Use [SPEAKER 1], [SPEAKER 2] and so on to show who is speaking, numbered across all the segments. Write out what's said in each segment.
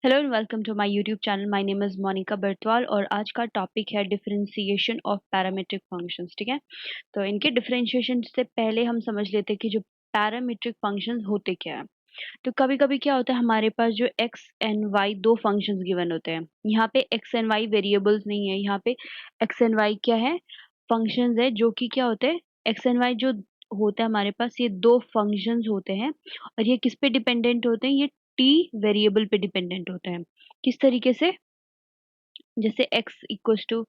[SPEAKER 1] Hello and welcome to my YouTube channel. My name is Monika Bartwal और आज का topic है डिफरेंशिएशन ऑफ पैरामीट्रिक फंक्शंस। ठीक है, तो इनके डिफरेंशिएशन से पहले हम समझ लेते हैं कि जो पैरामीट्रिक फंक्शंस होते क्या है। तो कभी-कभी क्या होता है, हमारे पास जो एक्स एंड वाई दो फंक्शंस गिवन होते हैं। यहाँ पे एक्स एंड वाई वेरिएबल्स नहीं है, यहाँ पे एक्स एंड वाई क्या है, फंक्शंस है जो कि क्या होते हैं, एक्स एंड वाई जो होता है हमारे पास, ये दो फंक्शंस होते हैं और ये किस पे डिपेंडेंट होते हैं, ये टी वेरिएबल पे डिपेंडेंट होते हैं। किस तरीके से, जैसे x equals to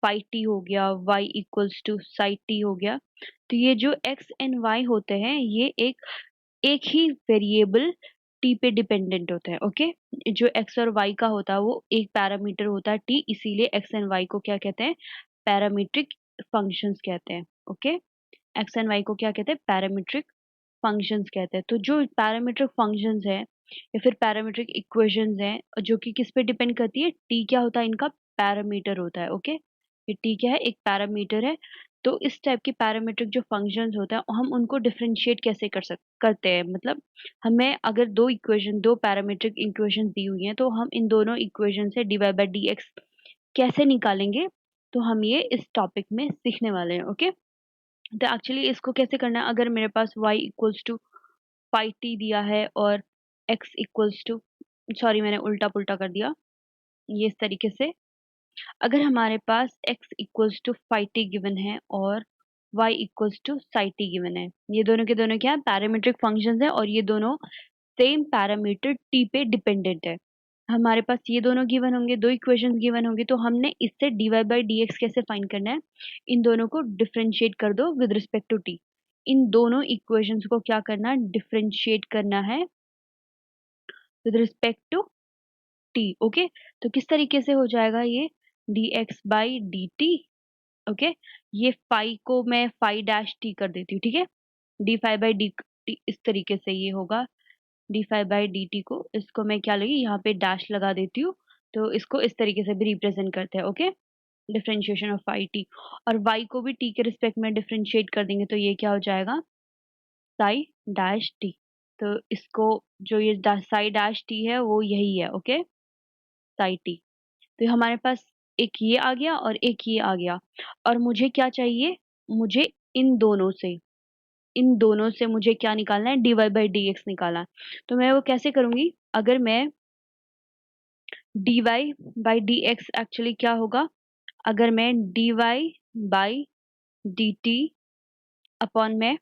[SPEAKER 1] phi t हो गया, y equals to psi t हो गया। तो ये जो एक्स एंड वाई होते हैं ये एक एक ही वेरिएबल टी पे डिपेंडेंट होता है। ओके, जो एक्स और वाई का होता है वो एक पैरामीटर होता है टी, इसीलिए एक्स एंड वाई को क्या कहते हैं, पैरामीट्रिक फंक्शंस कहते हैं। ओके, एक्स एंड वाई को क्या कहते हैं, पैरामीट्रिक फंक्शंस कहते हैं। तो जो पैरामीट्रिक फंक्शंस है या फिर पैरामीट्रिक इक्वेशंस हैं जो कि किस पे डिपेंड करती है, टी क्या होता है, इनका पैरामीटर होता है। ओके, ये टी क्या है, एक पैरामीटर है। तो इस टाइप के पैरामीट्रिक जो फंक्शंस होता है हम उनको डिफरेंशिएट कैसे करते हैं, मतलब हमें अगर दो इक्वेशन, दो पैरामीट्रिक इक्वेशन दी हुई हैं तो हम इन दोनों इक्वेशन से d Y by D x कैसे निकालेंगे, तो हम ये इस टॉपिक में सीखने वाले हैं। ओके, तो एक्चुअली इसको कैसे करना है, अगर मेरे पास y equals to phi t दिया है और x इक्वल्स टू, सॉरी मैंने उल्टा पुल्टा कर दिया, ये इस तरीके से अगर हमारे पास x equals to phi T given है और y equals to psi T given है, ये दोनों के दोनों क्या है, पैरामीट्रिक फंक्शंस है और ये दोनों सेम पैरामीटर t पे डिपेंडेंट है। हमारे पास ये दोनों गिवन होंगे, दो इक्वेशंस गिवन होंगे, तो हमने इससे dy बाई dx कैसे फाइंड करना है, इन दोनों को डिफरेंशिएट कर दो विद रिस्पेक्ट टू t। इन दोनों इक्वेशंस को क्या करना है, डिफरेंशिएट करना है with respect to t। Okay, तो किस तरीके से हो जाएगा ये, dx बाई dt। ओके, ये फाई को मैं फाई डैश t कर देती हूँ। ठीक है, d phi by D t, इस तरीके से ये होगा d phi by D t को, इसको मैं क्या लगी, यहाँ पे डैश लगा देती हूँ, तो इसको इस तरीके से भी रिप्रेजेंट करते हैं। Okay, differentiation of phi t, और वाई को भी टी के रिस्पेक्ट में डिफरेंशिएट कर देंगे तो ये क्या हो जाएगा, साई डैश टी। तो इसको, जो ये साई डैश टी है वो यही है। Okay, Sai T. तो हमारे पास एक ये आ गया और एक ये आ गया, और मुझे क्या चाहिए, मुझे इन दोनों से मुझे क्या निकालना है, D Y by D X निकालना है। तो मैं वो कैसे करूंगी, अगर मैं D Y by D X, actually क्या होगा, अगर मैं D Y by D T upon में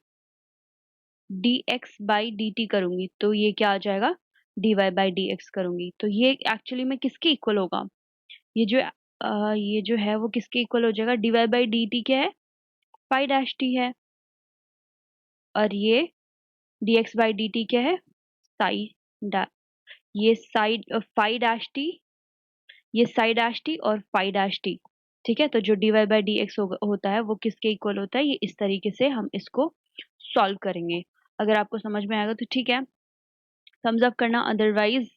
[SPEAKER 1] D x by D T करूंगी तो ये क्या आ जाएगा, D Y by D X करूंगी तो ये एक्चुअली में किसके इक्वल होगा, ये जो है वो किसके इक्वल हो जाएगा, D Y by D t क्या है, फाई डैश टी है, और ये d x by D t क्या है, साई डा ये साइड फाई डैश टी, ये साई डैश टी और फाई डैश टी। ठीक है, तो जो d Y by D x होता है वो किसके इक्वल होता है, ये इस तरीके से हम इसको सॉल्व करेंगे। अगर आपको समझ में आएगा तो ठीक है, थम्स अप करना, अदरवाइज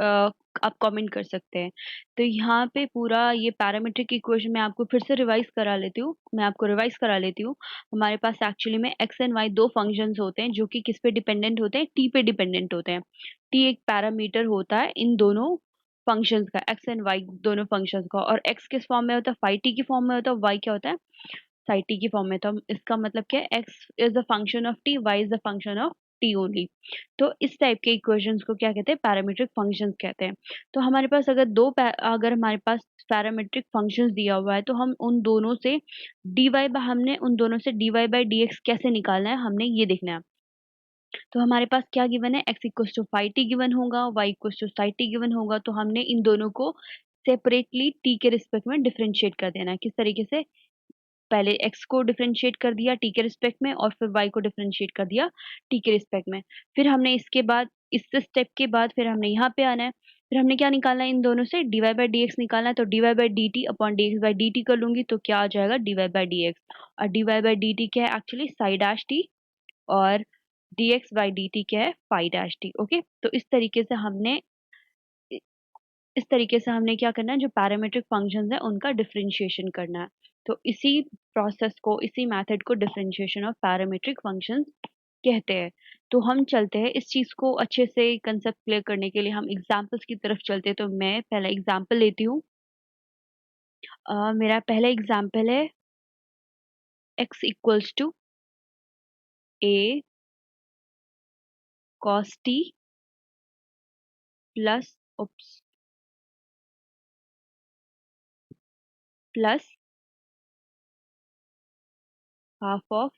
[SPEAKER 1] आप कमेंट कर सकते हैं। तो यहाँ पे पूरा ये पैरामीट्रिक इक्वेशन मैं आपको फिर से रिवाइज करा लेती हूँ। हमारे पास एक्चुअली में एक्स एंड वाई दो फंक्शंस होते हैं जो कि किस पे डिपेंडेंट होते हैं, टी पे डिपेंडेंट होते हैं। टी एक पैरामीटर होता है इन दोनों फंक्शंस का, एक्स एंड वाई दोनों फंक्शंस का, और एक्स किस फॉर्म में होता है, फाई टी की फॉर्म में होता है, वाई क्या होता है, साई टी की फॉर्म में। तो इसका मतलब क्या है, x is the function of t, y is the function of t only. तो इस टाइप के इक्वेशंस को क्या कहते हैं, पैरामीट्रिक फंक्शंस कहते हैं। तो हमारे पास अगर हमारे पास पैरामीट्रिक फंक्शंस दिया हुआ है तो हम उन दोनों से हमने उन दोनों से d Y by D x कैसे निकालना है, हमने ये देखना है। तो हमारे पास क्या गिवन है, X equals to phi T given होगा, Y equals to psi T given होगा, तो हमने इन दोनों को सेपरेटली टी के रिस्पेक्ट में डिफरेंशिएट कर देना है। किस तरीके से, पहले x को डिफरेंशिएट कर दिया t के रिस्पेक्ट में और फिर y को डिफरेंशिएट कर दिया t के रिस्पेक्ट में। फिर हमने इसके बाद, इस स्टेप के बाद फिर हमने यहाँ पे आना है, फिर हमने क्या निकालना है, इन दोनों से dy बाई डी एक्स निकालना है। तो dy by D T upon D x by D T कर लूंगी तो क्या आ जाएगा, dy बाई डी एक्स, और dy बाई डी टी क्या है, एक्चुअली साई डैश टी, और dx बाई डी टी क्या है, फाई डैश टी। ओके, तो इस तरीके से हमने क्या करना है, जो पैरामीट्रिक फंक्शंस है उनका डिफरेंशिएशन करना है। तो इसी प्रोसेस को, इसी मेथड को डिफरेंशिएशन ऑफ पैरामीट्रिक फंक्शंस कहते हैं। तो हम चलते हैं इस चीज को अच्छे से कंसेप्ट क्लियर करने के लिए हम एग्जाम्पल्स की तरफ चलते हैं। तो मैं पहला एग्जाम्पल लेती हूँ। मेरा पहला एग्जाम्पल है x equals to a cos t plus plus half of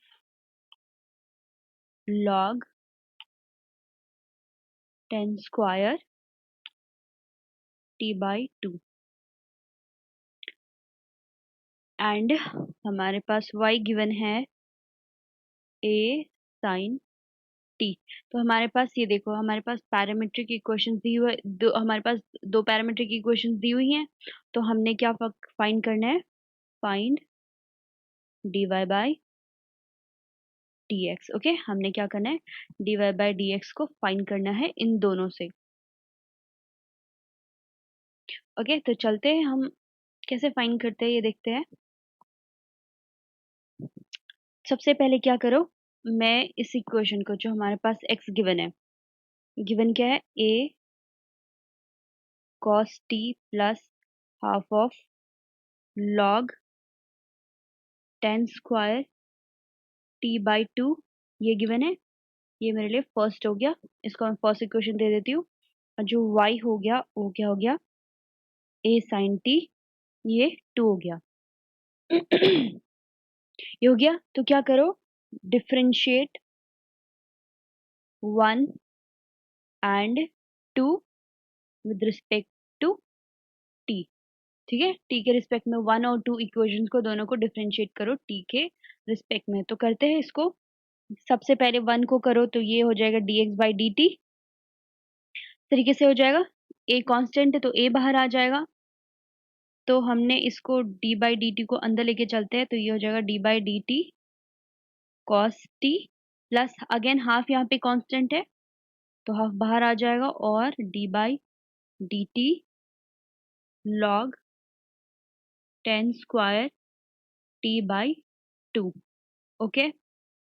[SPEAKER 1] log 10 square t by 2 and हमारे पास y गिवन है a sin t। तो हमारे पास ये देखो, हमारे पास पैरामीट्रिक इक्वेशंस दी हुई दो, हमारे पास दो पैरामीट्रिक इक्वेशंस दी हुई हैं। तो हमने क्या फाइंड करना है? Find dy by dx। Okay, हमने क्या करना है? dy बाई dx को फाइंड करना है इन दोनों से। ओके, तो चलते हैं, हम कैसे फाइंड करते हैं ये देखते हैं। सबसे पहले क्या करो, मैं इस इक्वेशन को, जो हमारे पास x गिवन है, गिवन क्या है? a cos t plus half of log 10 square t by 2, ये गिवन है। ये मेरे लिए फर्स्ट हो गया, इसको मैं फर्स्ट इक्वेशन दे देती हूँ। और जो y हो गया वो क्या हो गया? a sin t, ये 2 हो गया। ये हो गया, तो क्या करो? Differentiate 1 and 2 with respect to t। ठीक है, t के रिस्पेक्ट में 1 और 2 इक्वेशंस को, दोनों को डिफरेंशिएट करो t के रिस्पेक्ट में। तो करते हैं इसको। सबसे पहले 1 को करो तो ये हो जाएगा dx बाई डी टी, तरीके से हो जाएगा। a कांस्टेंट है तो a बाहर आ जाएगा। तो हमने इसको d बाई डी टी को अंदर लेके चलते हैं, तो ये हो जाएगा d by D T cos T plus again half, यहाँ पे कांस्टेंट है तो हाफ बाहर आ जाएगा, और d by D t log 10 square t by 2। Okay,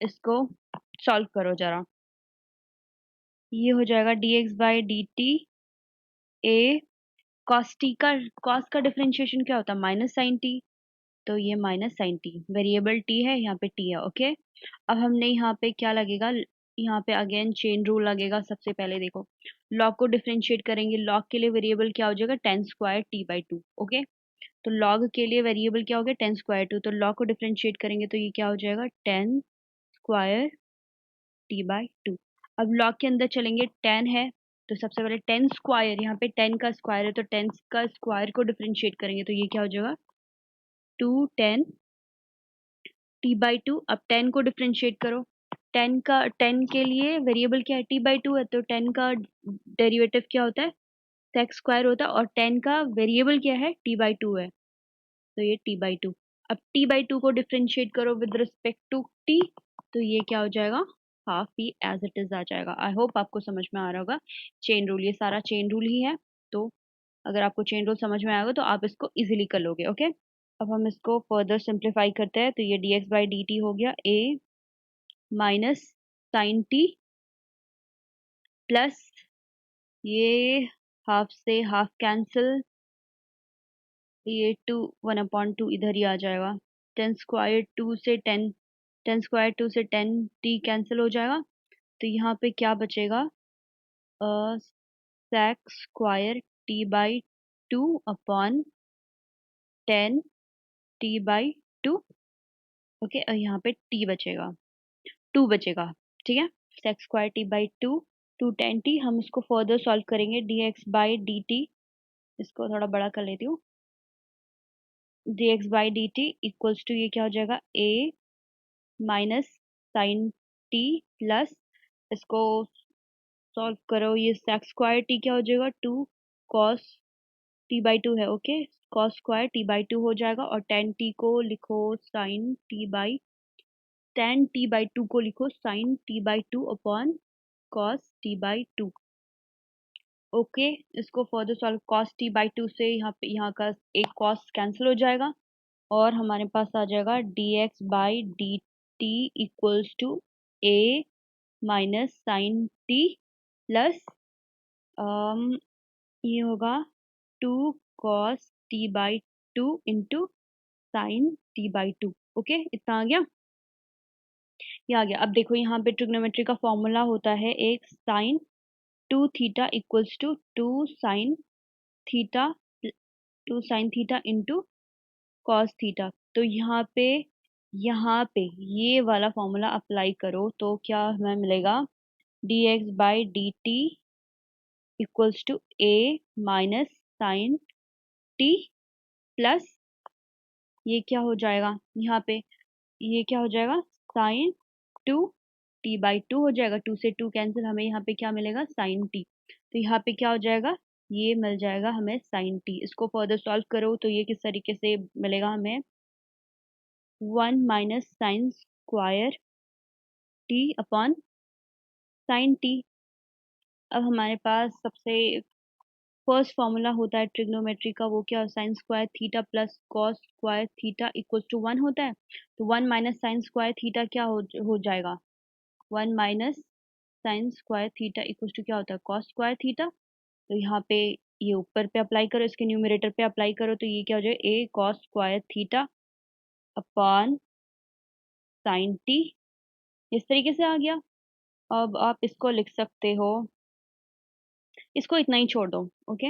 [SPEAKER 1] इसको सॉल्व करो जरा। ये हो जाएगा dx by D t a cos t का, cos का डिफरेंशिएशन क्या होता है? Minus sine t. तो ये minus sine t, variable t है, यहाँ पे t है। ओके, अब हमने यहाँ पे क्या लगेगा? यहाँ पे अगेन चेन रूल लगेगा। सबसे पहले देखो, लॉग को डिफरेंशिएट करेंगे। लॉग के लिए वेरिएबल क्या हो जाएगा? 10 स्क्वायर टी बाई 2। ओके, तो लॉग के लिए वेरिएबल क्या हो गया? 10 स्क्वायर 2। तो लॉग को डिफरेंशिएट करेंगे तो ये क्या हो जाएगा? 10 स्क्वायर टी बाई 2। अब लॉग के अंदर चलेंगे, 10 है तो सबसे पहले 10 स्क्वायर, यहाँ पे 10 का स्क्वायर है तो 10 का स्क्वायर को डिफरेंशिएट करेंगे तो ये क्या हो जाएगा? 2 10 टी बाई 2। अब 10 को डिफरेंशिएट करो। 10 का, 10 के लिए वेरिएबल क्या है? टी बाई 2 है, तो 10 का डेरिवेटिव क्या होता है? सेक्स स्क्वायर होता है, और 10 का वेरिएबल क्या है? टी बाई 2 है, तो ये टी बाई 2। अब टी बाई 2 को डिफरेंशिएट करो विद रिस्पेक्ट टू टी, तो ये क्या हो जाएगा? Half pi as it is आ जाएगा। आई होप आपको समझ में आ रहा होगा। चेन रूल, ये सारा चेन रूल ही है। तो अगर आपको चेन रूल समझ में आएगा तो आप इसको इजीली कर लोगे। ओके, अब हम इसको फर्दर सिंप्लीफाई करते हैं, तो ये dx बाई डी टी हो गया a minus sine t plus, ये हाफ से हाफ कैंसिल, ये 2 1/2 इधर ही आ जाएगा। 10 स्क्वायर 2 से 10, 10 स्क्वायर 2 से 10 टी कैंसिल हो जाएगा। तो यहाँ पे क्या बचेगा? Sec square T by 2 upon 10 T by 2। Okay, और यहाँ पे टी बचेगा, 2 बचेगा। ठीक है, sec square T by 2 to 10 t. हम इसको फर्दर सॉल्व करेंगे, d x by D t, इसको थोड़ा बड़ा कर लेती हूँ। D x by D t equals to, ये क्या हो जाएगा? A minus sine t plus, इसको सॉल्व करो, ये सेक स्क्वायर टी क्या हो जाएगा? 2 कॉस टी बाई 2 है। Okay, cos square T by 2 हो जाएगा, और 10 टी को लिखो sine T by, 10 T by 2 को लिखो sine T by 2 upon cos T by 2। Okay, इसको further solve, cos T by 2 से यहाँ पे, यहाँ का एक कॉस कैंसिल हो जाएगा, और हमारे पास आ जाएगा d x by D t equals to a minus sine t plus ये होगा 2 cos t/2 into sine t/2। Okay, इतना आ गया, ये आ गया। अब देखो यहाँ पे ट्रिग्नोमेट्री का फॉर्मूला होता है एक sine 2 theta equals to 2 sin theta 2 sin theta into cos theta. तो यहाँ पे ये वाला फॉर्मूला अप्लाई करो तो क्या हमें मिलेगा, dx/dt equals to a minus sine t plus ये क्या हो जाएगा यहाँ पे, ये क्या हो जाएगा साइन 2 t/2 हो जाएगा। 2 से 2 कैंसिल, हमें यहाँ पे क्या मिलेगा साइन t। तो यहाँ पे क्या हो जाएगा, ये मिल जाएगा हमें साइन t। इसको फर्दर सॉल्व करो तो ये किस तरीके से मिलेगा हमें, 1 - sin² t upon sine t। अब हमारे पास सबसे फर्स्ट फॉर्मूला होता है ट्रिग्नोमेट्री का, वो क्या, sin² theta plus cos² theta equals to 1 होता है। तो 1 - sin² थीटा क्या हो जाएगा, 1 - sin² थीटा इक्वल्स टू क्या होता है cos²थीटा। तो यहाँ पे ये ऊपर पे अप्लाई करो, इसके न्यूमरेटर पे अप्लाई करो तो ये क्या हो जाएगा a cos² theta upon sine T, इस तरीके से आ गया। अब आप इसको लिख सकते हो, इसको इतना ही छोड़ दो। ओके,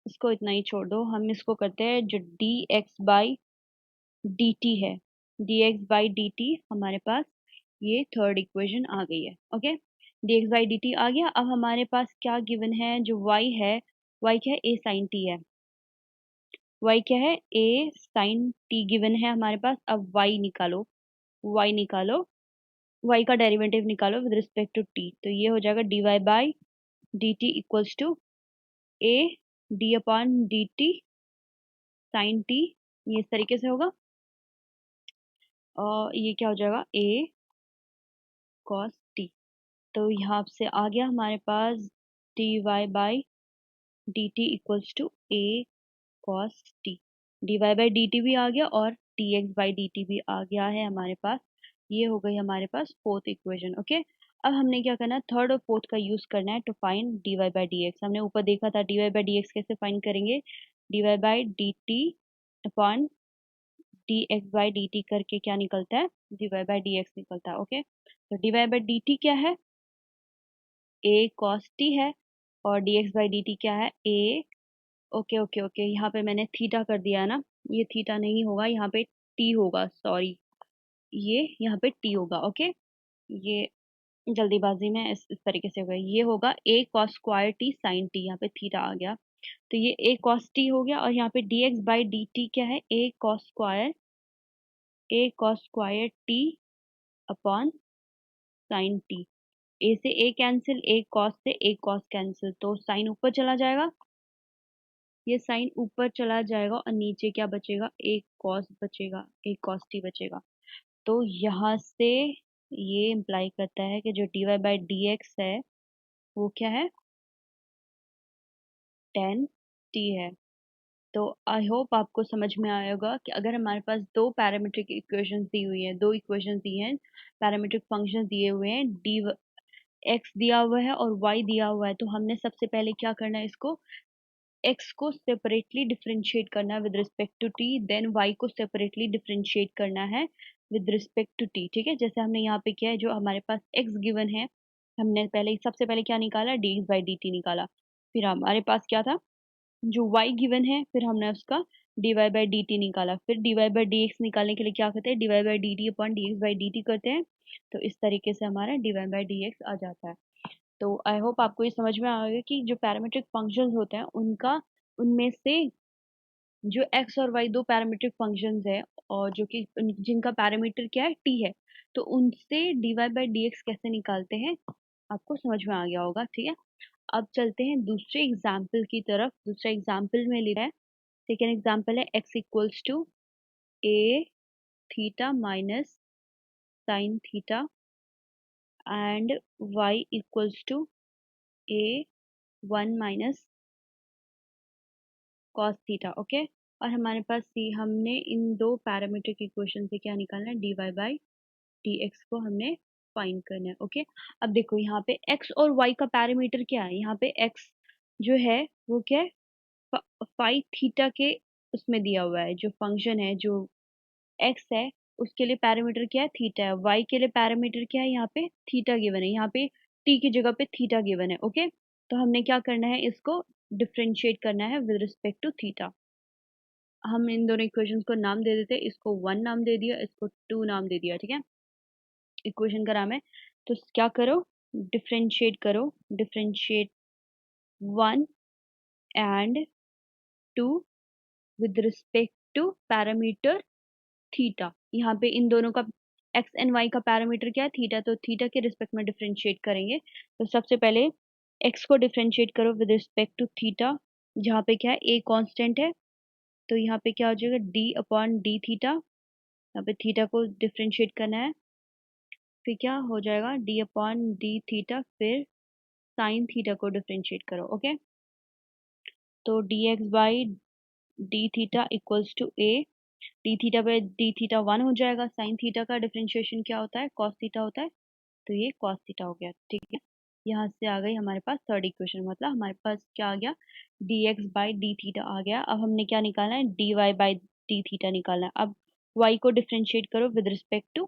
[SPEAKER 1] इसको इतना ही छोड़ दो, हम इसको करते हैं जो dx/dt है, dx/dt हमारे पास ये थर्ड इक्वेशन आ गई है। ओके, dx/dt आ गया। अब हमारे पास क्या गिवन है, जो y है, y क्या है, a sin t है, y क्या है, a sin t गिवन है हमारे पास। अब y निकालो, y निकालो, y का डेरिवेटिव निकालो विद रिस्पेक्ट टू t। तो ये हो जाएगा dy/dt equals to a d/dt sine t, ये इस तरीके से होगा। और ये क्या हो जाएगा a cos t। तो यहाँ से आ गया हमारे पास dy/dt equals to a cos t। dy/dt भी आ गया और dx/dt भी आ गया है हमारे पास। ये हो गई हमारे पास फोर्थ इक्वेशन। ओके, अब हमने क्या करना है, थर्ड और फोर्थ का यूज करना है टू फाइंड dy/dx। हमने ऊपर देखा था dy/dx कैसे फाइंड करेंगे, dy/dt अपॉन dx/dt करके क्या निकलता है, dy/dx निकलता है। ओके, तो dy/dt क्या है, a cos t है, और dx/dt क्या है, a, ओके ओके ओके, यहाँ पे मैंने थीटा कर दिया है ना, ये थीटा नहीं होगा, यहाँ पे t होगा, सॉरी, ये यहाँ पे t होगा। ओके, ये जल्दीबाजी में इस तरीके से होगा, ये होगा a cos² t sin t, यहाँ पे थीटा आ गया। तो ये a cos t हो गया, और यहाँ पे dx/dt क्या है, a cos² t upon sine t। a से a कैंसिल, a cos से a cos कैंसिल, तो साइन ऊपर चला जाएगा, ये साइन ऊपर चला जाएगा और नीचे क्या बचेगा, एक कॉस बचेगा, एक कॉस टी बचेगा। तो यहाँ से ये इम्प्लाई करता है कि जो dy/dx है वो क्या है, tan t है। तो आई होप आपको समझ में आया होगा कि अगर हमारे पास दो पैरामीट्रिक इक्वेशंस दी हुई है, दो इक्वेशंस दी हैं, पैरामीट्रिक फंक्शंस दिए हुए हैं, डी एक्स दिया हुआ है और वाई दिया हुआ है, तो हमने सबसे पहले क्या करना है, इसको x को सेपरेटली डिफरेंशिएट करना है with respect to t, then y को सेपरेटली डिफरेंशिएट करना है विद रिस्पेक्ट टू t। ठीक है, जैसे हमने यहाँ पे किया है, जो हमारे पास x गिवन है, हमने पहले सबसे पहले क्या निकाला, dx/dt निकाला। फिर हमारे पास क्या था, जो y गिवन है, फिर हमने उसका dy/dt निकाला। फिर dy/dx निकालने के लिए क्या करते हैं, dy/dt अपॉन dx/dt करते हैं। तो इस तरीके से हमारा dy/dx आ जाता है। तो आई होप आपको ये समझ में आएगा कि जो पैरामीट्रिक फंक्शंस होते हैं उनका, उनमें से जो एक्स और वाई दो पैरामीट्रिक फंक्शंस है, और जो कि जिनका पैरामीटर क्या है, टी है, तो उनसे dy/dx कैसे निकालते हैं आपको समझ में आ गया होगा। ठीक है, अब चलते हैं दूसरे एग्जाम्पल की तरफ। दूसरा एग्जाम्पल में ले रहा है, सेकेंड एग्जाम्पल है x equals to a theta minus sine theta and y equals to a 1 - cos theta. Okay, और हमारे पास सी, हमने इन दो पैरामीट्रिक इक्वेशन से क्या निकालना है, dy/dx को हमने फाइंड करना है। ओके, अब देखो यहाँ पे x और y का पैरामीटर क्या है। यहाँ पे x जो है वो क्या है, फाई थीटा के उसमें दिया हुआ है। जो फंक्शन है, जो x है, उसके लिए पैरामीटर क्या है, थीटा है। y के लिए पैरामीटर क्या है, यहाँ पे थीटा गिवन है। यहाँ पे t की जगह पे थीटा गिवन है। ओके, तो हमने क्या करना है, इसको डिफ्रेंशिएट करना है विद रिस्पेक्ट टू थीटा। हम इन दोनों इक्वेशंस को नाम दे देते हैं। इसको 1 नाम दे दिया, इसको 2 नाम दे दिया। ठीक है, इक्वेशन का नाम है। तो क्या करो, डिफ्रेंशिएट करो, differentiate 1 and 2 with respect to parameter theta. यहाँ पे इन दोनों का एक्स एंड वाई का पैरामीटर क्या है, थीटा। तो थीटा के रिस्पेक्ट में डिफ्रेंशिएट करेंगे। तो सबसे पहले एक्स को डिफ्रेंशिएट करो विद रिस्पेक्ट टू थीटा, जहाँ पे क्या है, ए कांस्टेंट है। तो यहाँ पे क्या हो जाएगा, डी अपॉन डी थीटा। यहाँ पे थीटा को डिफ्रेंशिएट करना है, फिर क्या हो जाएगा, डी अपॉन डी थीटा। फिर साइन थीटा को डिफ्रेंशिएट करो। ओके, तो d x by D theta equals to a, d theta by D theta 1 हो जाएगा। साइन थीटा का डिफ्रेंशिएशन क्या होता है, कॉस थीटा होता है। तो ये कॉस थीटा हो गया। ठीक है, यहाँ से आ गई हमारे पास थर्ड इक्वेशन, मतलब हमारे पास क्या आ गया, D x by D theta आ गया। अब हमने क्या निकालना है, D Y by D theta निकालना है। अब वाई को डिफ्रेंशिएट करो with respect to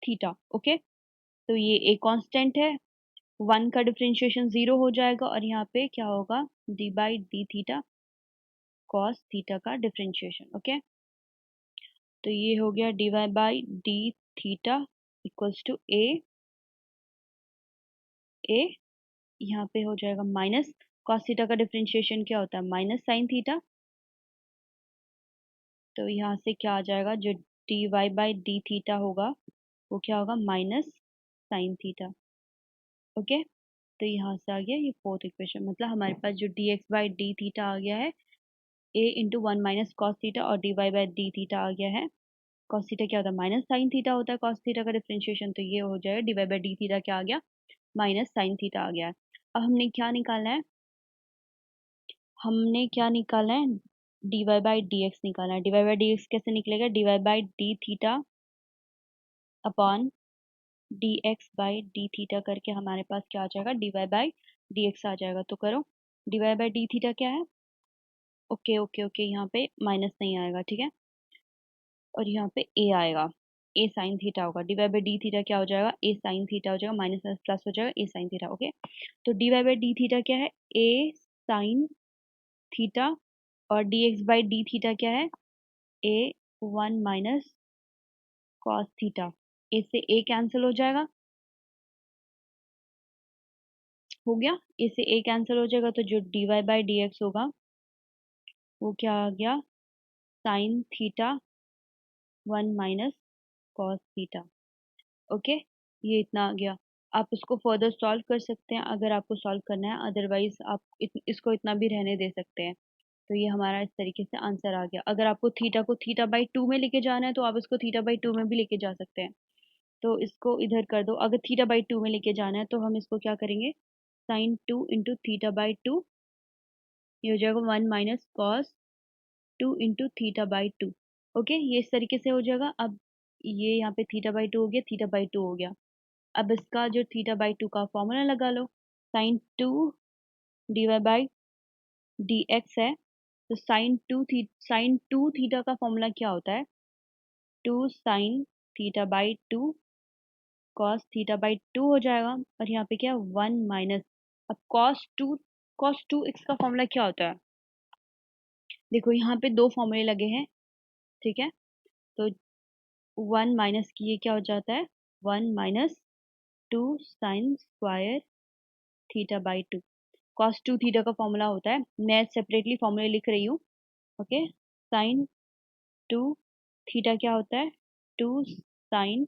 [SPEAKER 1] theta. Okay, तो ये ए कांस्टेंट है, 1 का डिफ्रेंशिएशन 0 हो जाएगा, और यहाँ पे क्या होगा, D by D theta cos theta का डिफ्रेंशिएशन। ओके, तो ये हो गया D Y by D theta equals to A, यहाँ पे हो जाएगा माइनस कॉस थीटा का डिफरेंशिएशन क्या होता है, माइनस साइन थीटा। तो यहाँ से क्या आ जाएगा, जो d Y by D theta होगा वो क्या होगा, माइनस साइन थीटा। ओके, तो यहाँ से आ गया ये फोर्थ इक्वेशन। मतलब हमारे पास जो D x by D theta आ गया है, A into 1 minus cos theta, और D Y by D theta आ गया है, कॉस थीटा क्या होता है, माइनस साइन थीटा होता है कॉस थीटा का डिफरेंशिएशन। तो ये हो जाएगा D Y by D theta क्या आ गया, माइनस साइन थीटा आ गया है। अब हमने क्या निकालना है, हमने क्या निकालना है, D Y by D X निकालना है। D Y by D x कैसे निकलेगा, D Y by D theta upon D x by D theta करके हमारे पास क्या आ जाएगा, D Y by D X आ जाएगा। तो करो, D Y by D theta क्या है, ओके ओके ओके, यहाँ पे माइनस नहीं आएगा। ठीक है, और यहाँ पे ए आएगा, ए साइन थीटा होगा। D Y by D theta क्या हो जाएगा, ए साइन थीटा हो जाएगा, माइनस प्लस प्लस हो जाएगा, ए साइन थीटा। ओके, तो d Y by D theta क्या है, ए साइन थीटा, और d x by D theta क्या है, a 1 minus cos theta. A से ए कैंसिल हो जाएगा, हो गया, ए से ए कैंसिल हो जाएगा। तो जो d Y by D x होगा वो क्या आ गया, sine theta 1 minus cos theta. Okay, ये इतना आ गया। आप इसको फर्दर सॉल्व कर सकते हैं अगर आपको सॉल्व करना है, अदरवाइज आप इसको इतना भी रहने दे सकते हैं। तो ये हमारा इस तरीके से आंसर आ गया। अगर आपको थीटा को थीटा बाई 2 में लेके जाना है तो आप इसको थीटा बाई 2 में भी लेके जा सकते हैं। तो इसको इधर कर दो, अगर थीटा बाई 2 में लेके जाना है तो हम इसको क्या करेंगे, साइन 2 इंटू थीटा बाई 2, ये हो जाएगा 1 minus cos 2 into theta by 2। Okay, ये इस तरीके से हो जाएगा। अब ये यहाँ पे थीटा बाई 2 हो गया, थीटा बाई 2 हो गया। अब इसका जो थीटा बाई 2 का फॉर्मूला लगा लो, sine 2 D Y by D X है। तो साइन टू थीटा का फॉर्मूला क्या होता है, 2 sine theta by 2 cos theta by 2 हो जाएगा, और यहाँ पे क्या, 1 माइनस, अब कॉस टू एक्स का फॉर्मूला क्या होता है, देखो यहाँ पे दो फॉर्मूले लगे हैं। ठीक है, तो 1 माइनस की ये क्या हो जाता है, 1 minus 2 sine square theta by 2। Cos 2 theta का फॉर्मूला होता है, मैं सेपरेटली फॉर्मूले लिख रही हूँ। ओके, साइन 2 थीटा क्या होता है, 2 sine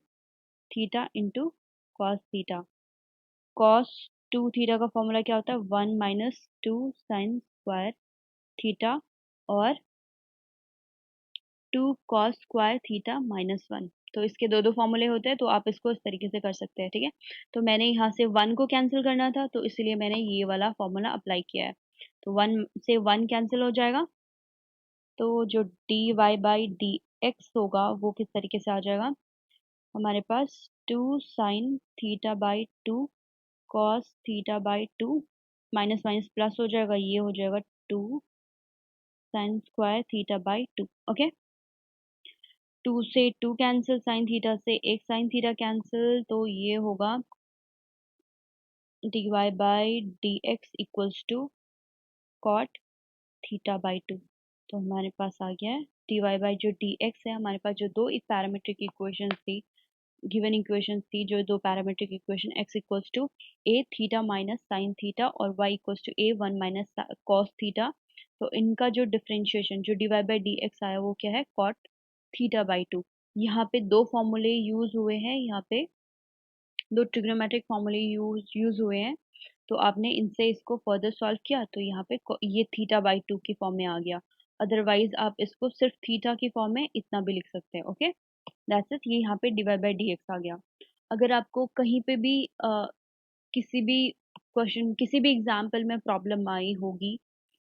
[SPEAKER 1] theta into cos theta. Cos 2 theta का फॉर्मूला क्या होता है, 1 माइनस 2 साइन स्क्वायर थीटा, और 2 कॉस स्क्वायर थीटा माइनस 1। तो इसके दो दो फॉर्मूले होते हैं, तो आप इसको इस तरीके से कर सकते हैं। ठीक है, तो मैंने यहाँ से 1 को कैंसिल करना था, तो इसलिए मैंने ये वाला फॉर्मूला अप्लाई किया है। तो 1 से 1 कैंसिल हो जाएगा, तो जो d Y by D x होगा वो किस तरीके से आ जाएगा, हमारे पास 2 sine theta by 2 cos theta by 2 minus minus plus हो जाएगा, ये हो जाएगा 2 sine square theta by 2। Okay, 2 से 2 कैंसिल, साइन थीटा से एक साइन थीटा कैंसिल, तो ये होगा dy by D x equals to cot theta by 2। तो हमारे पास आ गया है dy बाई जो dx है, हमारे पास जो दो एक पैरामीट्रिक इक्वेशन थी, गिवन इक्वेशन थी, जो दो parametric equation x equals to a theta minus sine theta और y equals to a one minus cos theta, तो इनका जो डिफरेंशिएशन जो d Y by D x आया वो क्या है, कॉट थीटा बाई 2। यहाँ पे दो फॉर्मूले यूज हुए हैं, यहाँ पे दो ट्रिग्नोमेट्रिक फॉर्मूले यूज हुए हैं, तो आपने इनसे इसको फर्दर सॉल्व किया तो यहाँ पे ये थीटा बाई 2 की फॉर्म में आ गया। अदरवाइज आप इसको सिर्फ थीटा की फॉर्म में इतना भी लिख सकते हैं। ओके, दैट्स इट, ये यहाँ पे डिवाइड बाई डी एक्स आ गया। अगर आपको कहीं पे भी किसी भी क्वेश्चन किसी भी एग्जाम्पल में प्रॉब्लम आई होगी,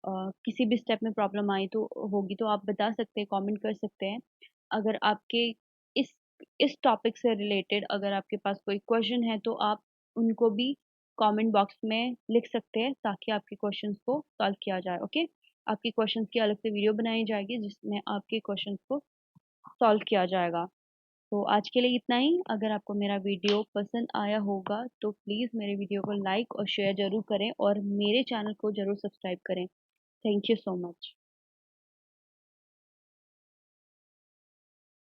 [SPEAKER 1] किसी भी स्टेप में प्रॉब्लम आई तो होगी, तो आप बता सकते हैं, कमेंट कर सकते हैं। अगर आपके इस इस टॉपिक से रिलेटेड अगर आपके पास कोई क्वेश्चन है तो आप उनको भी कमेंट बॉक्स में लिख सकते हैं, ताकि आपके क्वेश्चंस को सॉल्व किया जाए। ओके, आपके क्वेश्चंस की अलग से वीडियो बनाई जाएगी जिसमें आपके क्वेश्चंस को सॉल्व किया जाएगा। तो आज के लिए इतना ही। अगर आपको मेरा वीडियो पसंद आया होगा तो प्लीज़ मेरे वीडियो को लाइक और शेयर ज़रूर करें और मेरे चैनल को ज़रूर सब्सक्राइब करें। Thank you so much.